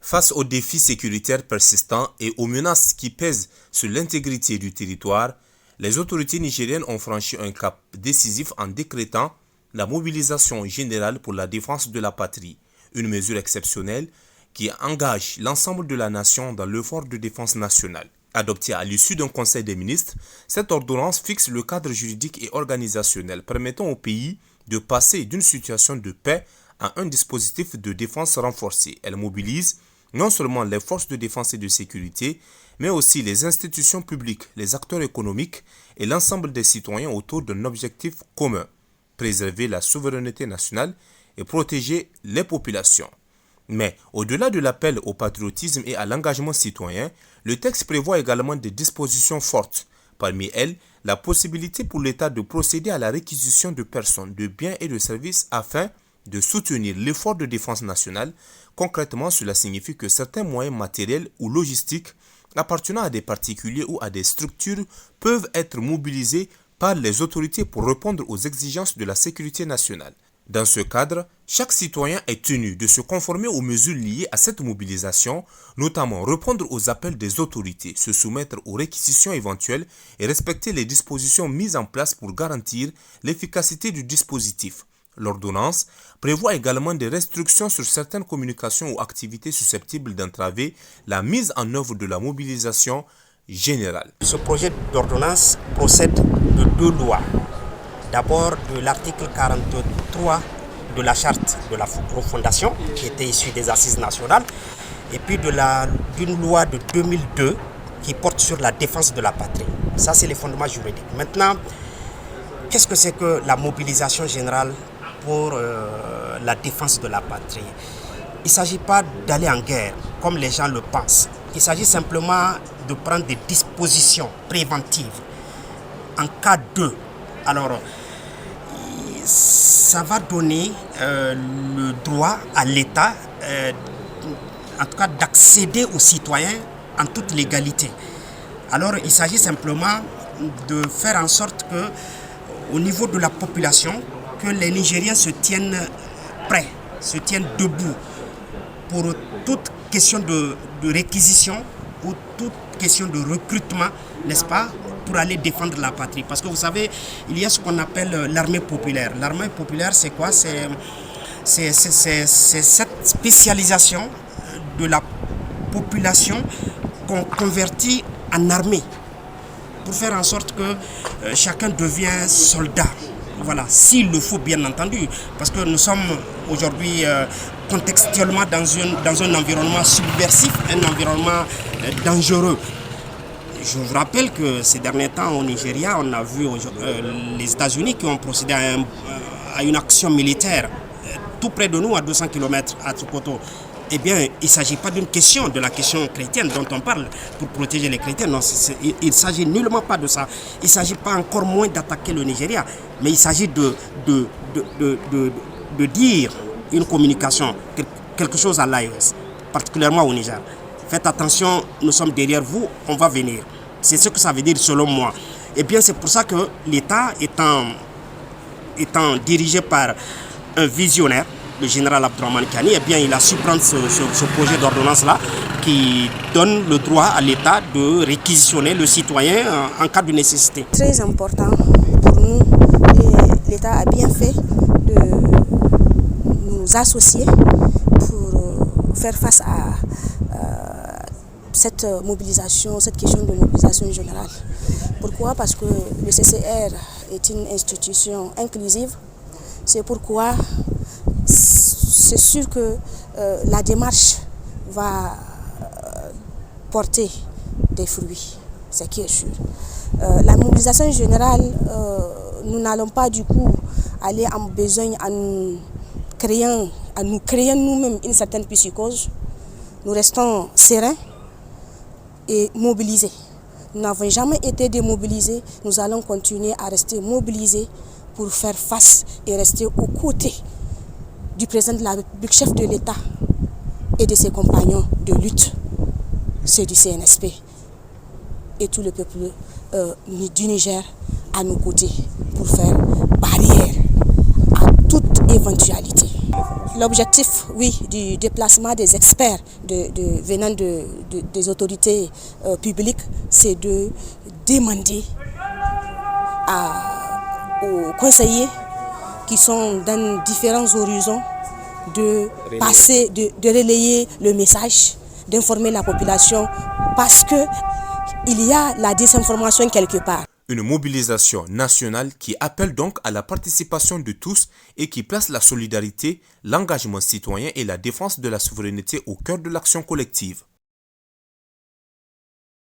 Face aux défis sécuritaires persistants et aux menaces qui pèsent sur l'intégrité du territoire, les autorités nigériennes ont franchi un cap décisif en décrétant la mobilisation générale pour la défense de la patrie, une mesure exceptionnelle qui engage l'ensemble de la nation dans l'effort de défense nationale. Adoptée à l'issue d'un conseil des ministres, cette ordonnance fixe le cadre juridique et organisationnel permettant au pays de passer d'une situation de paix à un dispositif de défense renforcé. Elle mobilise non seulement les forces de défense et de sécurité, mais aussi les institutions publiques, les acteurs économiques et l'ensemble des citoyens autour d'un objectif commun, préserver la souveraineté nationale et protéger les populations. Mais au-delà de l'appel au patriotisme et à l'engagement citoyen, le texte prévoit également des dispositions fortes. Parmi elles, la possibilité pour l'État de procéder à la réquisition de personnes, de biens et de services afin de soutenir l'effort de défense nationale. Concrètement, cela signifie que certains moyens matériels ou logistiques appartenant à des particuliers ou à des structures peuvent être mobilisés par les autorités pour répondre aux exigences de la sécurité nationale. Dans ce cadre, chaque citoyen est tenu de se conformer aux mesures liées à cette mobilisation, notamment répondre aux appels des autorités, se soumettre aux réquisitions éventuelles et respecter les dispositions mises en place pour garantir l'efficacité du dispositif. L'ordonnance prévoit également des restrictions sur certaines communications ou activités susceptibles d'entraver la mise en œuvre de la mobilisation générale. Ce projet d'ordonnance procède de deux lois. D'abord de l'article 43 de la charte de la refondation qui était issue des assises nationales et puis d'une loi de 2002 qui porte sur la défense de la patrie. Ça, c'est les fondements juridiques. Maintenant, qu'est-ce que c'est que la mobilisation générale pour la défense de la patrie? Il ne s'agit pas d'aller en guerre comme les gens le pensent. Il s'agit simplement de prendre des dispositions préventives en cas de. Alors, ça va donner le droit à l'État, en tout cas d'accéder aux citoyens en toute légalité. Alors, il s'agit simplement de faire en sorte que, au niveau de la population, que les Nigériens se tiennent prêts, se tiennent debout pour toute question de réquisition ou toute question de recrutement, n'est-ce pas, pour aller défendre la patrie. Parce que vous savez, il y a ce qu'on appelle l'armée populaire. L'armée populaire, c'est quoi? C'est cette spécialisation de la population qu'on convertit en armée pour faire en sorte que chacun devient soldat. Voilà, s'il le faut bien entendu, parce que nous sommes aujourd'hui contextuellement dans un environnement subversif, un environnement dangereux. Je vous rappelle que ces derniers temps au Nigeria, on a vu les États-Unis qui ont procédé à une action militaire tout près de nous, à 200 km à Tsukoto. Eh bien, il ne s'agit pas d'une question, de la question chrétienne dont on parle pour protéger les chrétiens. Non, il ne s'agit nullement pas de ça. Il ne s'agit pas encore moins d'attaquer le Nigeria, mais il s'agit de dire une communication, quelque chose à l'IOS, particulièrement au Niger. Faites attention, nous sommes derrière vous, on va venir. C'est ce que ça veut dire selon moi. Eh bien, c'est pour ça que l'État étant dirigé par un visionnaire, le général Abdourahmane Tiani, eh bien, il a su prendre ce projet d'ordonnance-là qui donne le droit à l'État de réquisitionner le citoyen en cas de nécessité. Très important pour nous, et l'État a bien fait de nous associer pour faire face à cette mobilisation, cette question de mobilisation générale. Pourquoi? Parce que le CCR est une institution inclusive. C'est pourquoi c'est sûr que la démarche va porter des fruits, c'est qui est sûr. La mobilisation générale, nous n'allons pas du coup aller en besogne à nous créer nous-mêmes une certaine psychose. Nous restons sereins et mobilisés. Nous n'avons jamais été démobilisés, nous allons continuer à rester mobilisés pour faire face et rester aux côtés du président de la République, chef de l'État et de ses compagnons de lutte, ceux du CNSP et tout le peuple du Niger à nos côtés pour faire barrière à toute éventualité. L'objectif, oui, du déplacement des experts venant des autorités publiques, c'est de demander aux conseillers qui sont dans différents horizons de passer, de relayer le message, d'informer la population parce que il y a la désinformation quelque part. Une mobilisation nationale qui appelle donc à la participation de tous et qui place la solidarité, l'engagement citoyen et la défense de la souveraineté au cœur de l'action collective.